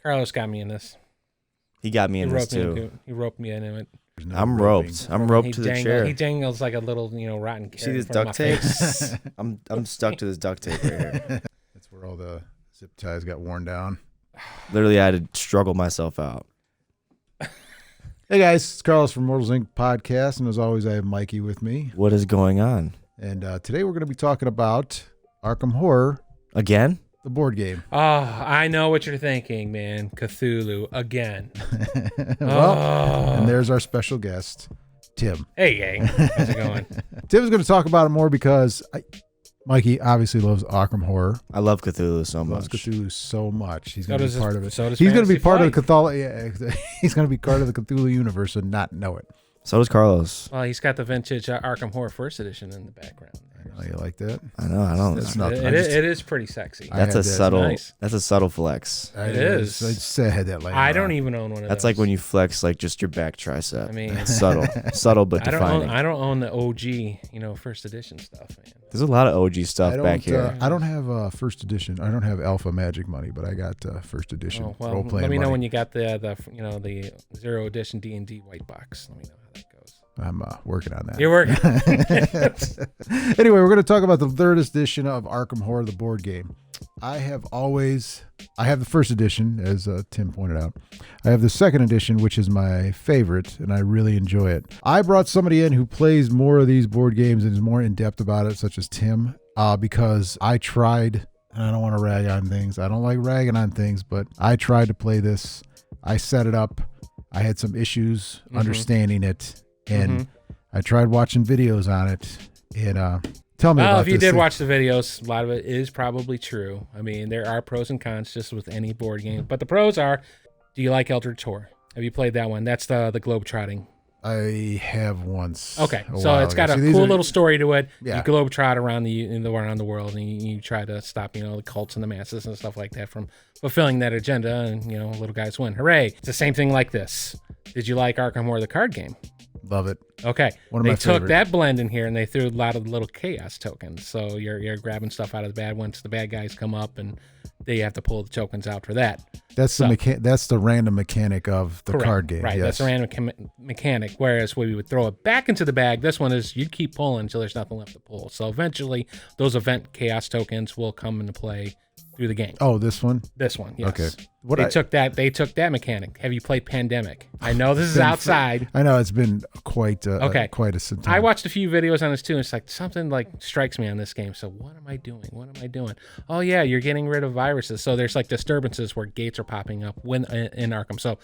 Carlos got me in this. He got me in this too. He roped me into it. I'm roped. I'm roped to the chair. He jangles like a little, rotten carrot. See this duct tape? I'm stuck to this duct tape right here. That's where all the zip ties got worn down. Literally, I had to struggle myself out. Hey guys, it's Carlos from Immortals Inc. podcast, and as always, I have Mikey with me. What is going on? And today we're going to be talking about Arkham Horror. Again? The board game. Oh, I know what you're thinking, man. Cthulhu again. And there's our special guest, Tim. Hey, gang. How's it going? Tim's going to talk about it more because Mikey obviously loves Arkham Horror. I love Cthulhu so much. Loves Cthulhu so much. He's going to be part of it. He's going to be part of the Cthulhu. He's going to be part of the Cthulhu universe and not know it. So does Carlos. Well, he's got the vintage Arkham Horror First Edition in the background. Oh, you like that? I know. I don't. That's nothing. It is pretty sexy. That's a subtle. Nice. That's a subtle flex. It is. I just said I had that laying I don't around. even own one of those. That's like when you flex like just your back tricep. I mean, it's subtle but defining. I don't own the OG, First Edition stuff, man. There's a lot of OG stuff back here. I don't have First Edition. I don't have Alpha Magic money, but I got First Edition role playing. Let me know money. when you got the 0 edition D&D white box. Let me know how that goes. I'm working on that. You're working. Anyway, we're going to talk about the 3rd edition of Arkham Horror, the board game. I have the first edition, as Tim pointed out. I have the 2nd edition, which is my favorite, and I really enjoy it. I brought somebody in who plays more of these board games and is more in-depth about it, such as Tim, because I tried, and I don't want to rag on things. I don't like ragging on things, but I tried to play this. I set it up. I had some issues understanding it. And I tried watching videos on it. And tell me about this. If you did watch the videos, a lot of it is probably true. I mean, there are pros and cons just with any board game. But the pros are, do you like Eldritch Horror? Have you played that one? That's the globe-trotting. I have once. Okay, so it's got a little story to it. Yeah. You globe-trot around the world, and you try to stop, the cults and the masses and stuff like that from fulfilling that agenda, and, little guys win. Hooray. It's the same thing like this. Did you like Arkham Horror, the card game? Love it. Okay. One of my They took favorite. that blend in here and they threw a lot of the little chaos tokens. So you're grabbing stuff out of the bad ones. The bad guys come up and they have to pull the tokens out for that. That's the random mechanic of the card game. Right. Yes. That's a random mechanic. Whereas we would throw it back into the bag, this one is you'd keep pulling until there's nothing left to pull. So eventually those event chaos tokens will come into play through the game. Oh, this one? This one, yes. Okay. They took that mechanic. Have you played Pandemic? I know this is outside. I know it's been quite some time. I watched a few videos on this too. And it's like something like strikes me on this game. So what am I doing? Oh yeah, you're getting rid of viruses. So there's like disturbances where gates are popping up when in Arkham. So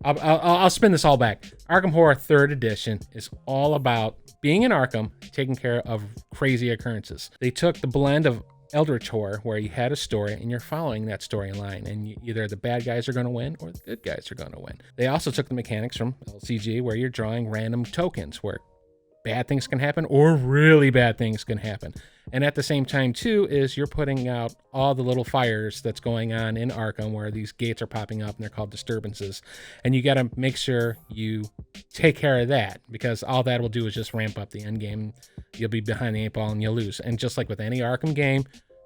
I'll spin this all back. Arkham Horror 3rd edition is all about being in Arkham, taking care of crazy occurrences. They took the blend of Eldritch Horror, where you had a story and you're following that storyline, and either the bad guys are going to win or the good guys are going to win. They also took the mechanics from LCG, where you're drawing random tokens where bad things can happen or really bad things can happen. And at the same time, too, is you're putting out all the little fires that's going on in Arkham where these gates are popping up and they're called disturbances. And you got to make sure you take care of that, because all that will do is just ramp up the end game. You'll be behind the 8 ball and you'll lose. And just like with any Arkham game,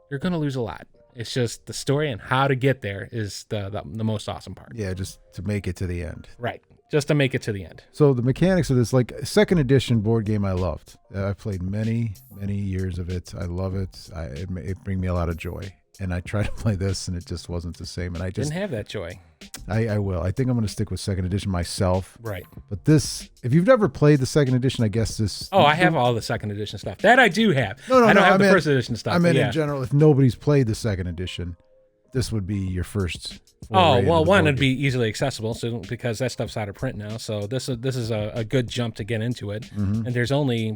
you're going to lose a lot. It's just the story and how to get there is the most awesome part. Yeah, just to make it to the end. Right. Just to make it to the end. So the mechanics of this, like 2nd edition board game, I loved. I played many years of it. I love it. It brings me a lot of joy. And I tried to play this, and it just wasn't the same. And I just didn't have that joy. I will. I think I'm going to stick with 2nd edition myself. Right. But this, if you've never played the 2nd edition, I guess this. Oh, I have all the 2nd edition stuff. That I do have. No, I don't have the 1st edition stuff. I mean, in general, if nobody's played the 2nd edition, this would be your first. Oh, well, one, it'd be easily accessible, because that stuff's out of print now. So this is a good jump to get into it. Mm-hmm. And there's only,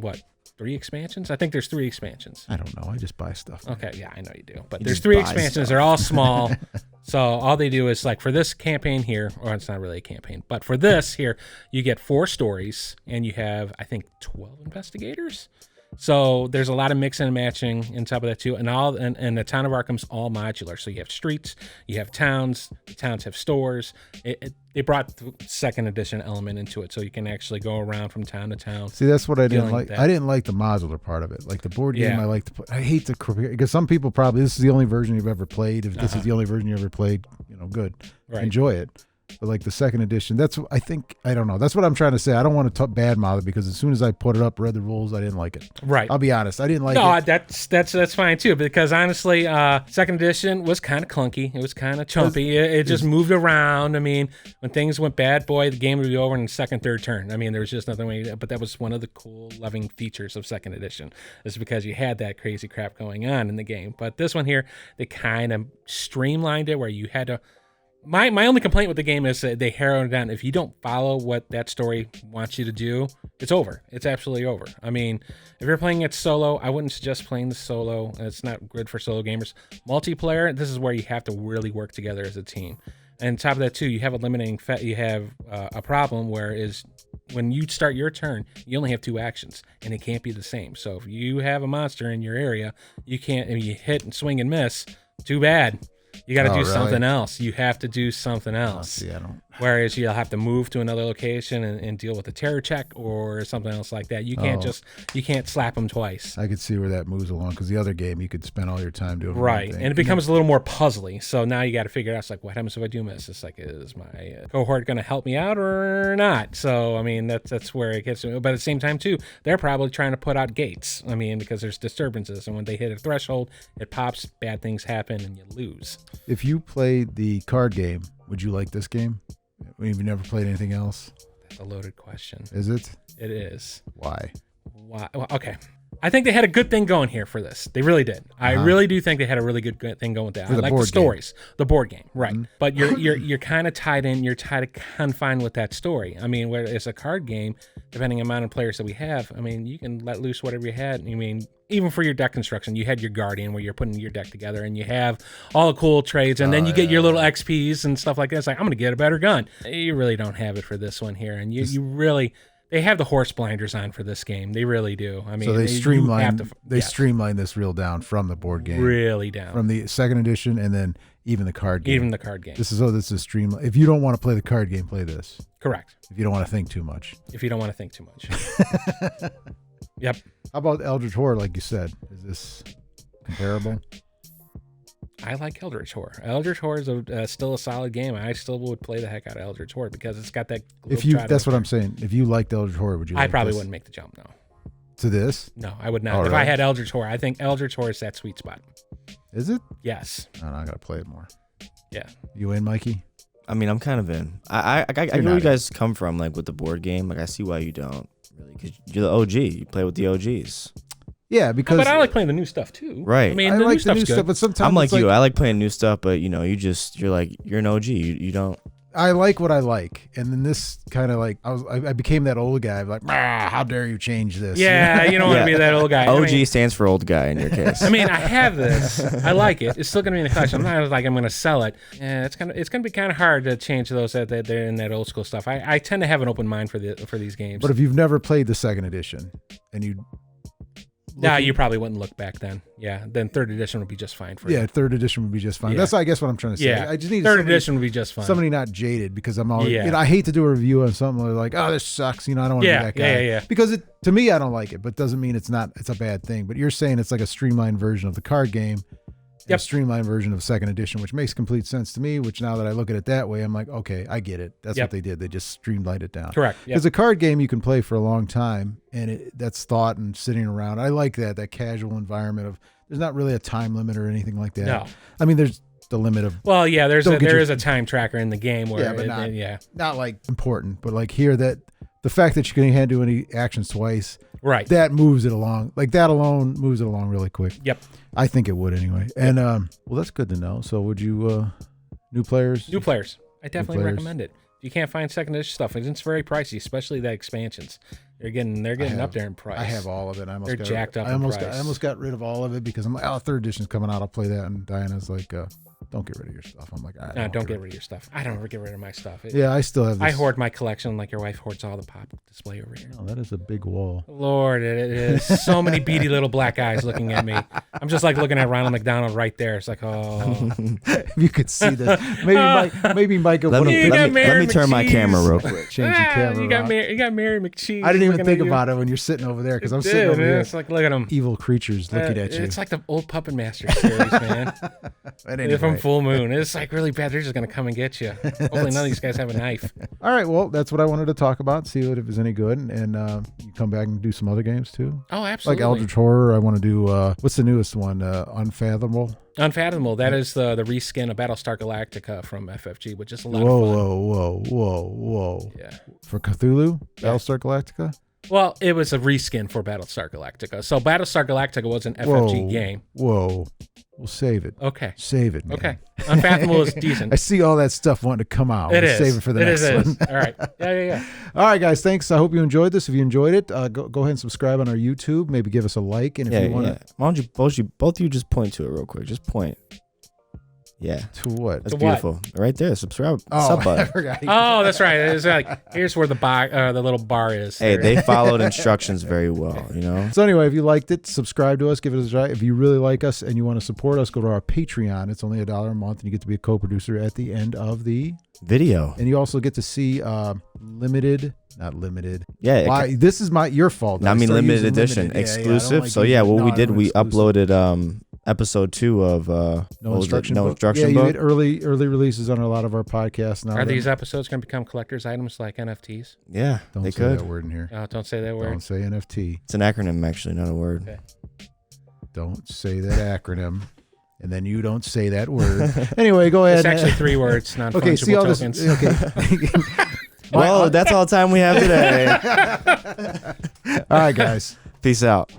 3 expansions? I think there's 3 expansions. I don't know. I just buy stuff. Okay, yeah, I know you do. But there's 3 expansions. They're all small. So all they do is, like, for this campaign here, or it's not really a campaign, but for this here, you get 4 stories, and you have, I think, 12 investigators. So there's a lot of mixing and matching on top of that too, and the town of Arkham's all modular. So you have streets, you have towns, the towns have stores. they brought the second edition element into it, so you can actually go around from town to town. See, that's what I didn't Dealing like. with that. I didn't like the modular part of it. Like the board game, Yeah. I like to put. I hate the because some people probably this is the only version you've ever played. If this is the only version you ever played, good, Right. enjoy it. But like the second edition, that's I think I don't know. That's what I'm trying to say. I don't want to badmouth it because as soon as I put it up, read the rules, I didn't like it. Right. I'll be honest, I didn't like No, it. that's fine too. Because honestly, second edition was kind of clunky. It was kind of chumpy. It just moved around. I mean, when things went bad, boy, the game would be over in the second, third turn. I mean, there was just nothing way. But that was one of the cool, loving features of second edition, is because you had that crazy crap going on in the game. But this one here, they kind of streamlined it where you had to. My only complaint with the game is that they narrowed it down. If you don't follow what that story wants you to do, it's over. It's absolutely over. I mean, if you're playing it solo, I wouldn't suggest playing the solo. It's not good for solo gamers. Multiplayer, this is where you have to really work together as a team. And on top of that, too, you have a limiting you have a problem where is when you start your turn, you only have 2 actions, and it can't be the same. So if you have a monster in your area, you can't, and you hit and swing and miss, too bad. You got to do really? something else. You have to do something else. See, I don't. Whereas you'll have to move to another location and deal with a terror check or something else like that. You can't you can't slap them twice. I could see where that moves along because the other game you could spend all your time doing Right. one thing. And it becomes a little more puzzly. So now you got to figure out, it's like, what happens if I do miss? It's like, is my cohort going to help me out or not? So, I mean, that's where it gets to. But at the same time, too, they're probably trying to put out gates. I mean, because there's disturbances. And when they hit a threshold, it pops, bad things happen, and you lose. If you played the card game, would you like this game? You've never played anything else? That's a loaded question. Is it? It is. Why? Why? Well, okay. I think they had a good thing going here for this. They really did. I really do think they had a really good thing going with that. I the like board the stories, the board game, right? Mm-hmm. But you're kind of tied in. You're tied confined with that story. I mean, where it's a card game, depending on the amount of players that we have, I mean, you can let loose whatever you had. I mean, even for your deck construction, you had your Guardian where you're putting your deck together, and you have all the cool trades, and then you get your little XPs and stuff like that. It's like, I'm gonna get a better gun. You really don't have it for this one here, and you really. They have the horse blinders on for this game. They really do. I mean, So they streamline. yes, Streamline this real down from the board game, really down from the second edition, and then even the card game. even the card game. This is streamline. If you don't want to play the card game, play this. Correct. If you don't want to think too much. If you don't want to think too much. Yep. How about Eldritch Horror? Like you said, is this comparable? I like Eldritch Horror. Eldritch Horror is still a solid game. I still would play the heck out of Eldritch Horror because it's got that. That's what I'm saying. If you liked Eldritch Horror, would you? I probably wouldn't make the jump. No. To this? No, I would not. Oh, if really? I had Eldritch Horror, I think Eldritch Horror is that sweet spot. Is it? Yes. Oh, no, I gotta play it more. Yeah. You in, Mikey? I mean, I'm kind of in. I get where you guys come from, like with the board game. Like I see why you don't really, because you're the OG. You play with the OGs. Yeah, because. But I like playing the new stuff too. Right. I mean, I the like new the stuff's new good. stuff, but sometimes I'm like it's you. I like playing new stuff, but you're an OG. You don't. I like what I like, and then this kind of like I became that old guy. Like, how dare you change this? Yeah, you don't want to be that old guy. OG stands for old guy in your case. I mean, I have this. I like it. It's still gonna be in the collection. I'm not like I'm gonna sell it. Yeah, it's gonna be kind of hard to change those that they're in that old school stuff. I tend to have an open mind for these games. But if you've never played the second edition, and you. No, you probably wouldn't look back then. Yeah, then third edition would be just fine for you. Yeah, third edition would be just fine. Yeah. That's I guess what I'm trying to say. Yeah, I just need third edition would be just fine. Somebody not jaded because I'm always. Yeah. I hate to do a review on something where like, oh, this sucks. I don't want to be that guy. Yeah. Because to me, I don't like it, but doesn't mean it's a bad thing. But you're saying it's like a streamlined version of the card game. Yep. A streamlined version of second edition, which makes complete sense to me, which now that I look at it that way, I'm like, okay, I get it. That's what they did. They just streamlined it down. Correct. Because a card game you can play for a long time, and that's thought and sitting around. I like that casual environment of there's not really a time limit or anything like that. No. I mean, there's the limit of. Well, yeah, there is a time tracker in the game where not like important, but like here that the fact that you can do any actions twice, right, that moves it along. Like that alone moves it along really quick. Yep. I think it would anyway. And well, that's good to know. So would you new players? New players. I definitely recommend it. If you can't find second edition stuff, it's very pricey, especially the expansions. They're getting up there in price. I have all of it. They're jacked up. I almost got rid of all of it because I'm like, oh, third edition's coming out. I'll play that. And Diana's like, don't get rid of your stuff. I'm like, No, don't get rid of your stuff. I don't ever get rid of my stuff. Yeah, I still have this. I hoard my collection like your wife hoards all the pop display over here. Oh, that is a big wall. Lord, it is so many beady little black eyes looking at me. I'm just like looking at Ronald McDonald right there. It's like, oh. If you could see this. Maybe Mike will let put a me, picture. let me turn my camera real quick. Change the camera. You got Mary McCheese. I didn't even think about it when you're sitting over there because I'm sitting over here. It's like, look at them. Evil creatures looking at you. It's like the old Puppet Master series, man. They're from Full Moon. It's like really bad. They're just going to come and get you. Hopefully none of these guys have a knife. All right, well, that's what I wanted to talk about, see if it was any good, and you come back and do some other games too. Oh, absolutely. Like Eldritch Horror, I want to do, what's the newest one? Unfathomable? Unfathomable. That is the reskin of Battlestar Galactica from FFG, which is a lot of fun. Whoa. Yeah. For Cthulhu? Yeah. Battlestar Galactica? Well, it was a reskin for Battlestar Galactica. So Battlestar Galactica was an FFG game. Whoa. We'll save it. Okay. Save it, man. Okay. Unfathomable is decent. I see all that stuff wanting to come out. It is. Save it for the next one. All right. Yeah. All right, guys. Thanks. I hope you enjoyed this. If you enjoyed it, go ahead and subscribe on our YouTube. Maybe give us a like. And if you want to. Why don't you both of you just point to it real quick? Just point. Yeah. To what? That's beautiful. Right there. Subscribe. Oh, Sub button. I forgot. Oh, that's right. It's like, here's where the little bar is. Hey, they followed instructions very well, you know? So anyway, if you liked it, subscribe to us, give it a try. If you really like us and you want to support us, go to our Patreon. It's only $1 a month, and you get to be a co-producer at the end of the video. And you also get to see not limited. Yeah. This is your fault. I mean, limited edition, exclusive. Like so what we did, we uploaded episode 2 of No Instruction Book. Book. You get early releases on a lot of our podcasts now. Are these episodes going to become collector's items like NFTs? Yeah, don't they say could. that word in here. Don't say that word. Don't say NFT. It's an acronym, actually, not a word. Okay. Don't say that acronym. And then you don't say that word. Anyway, go ahead. It's actually 3 words, non-fungible okay, see all tokens. this. Okay. Well, that's all the time we have today. All right, guys. Peace out.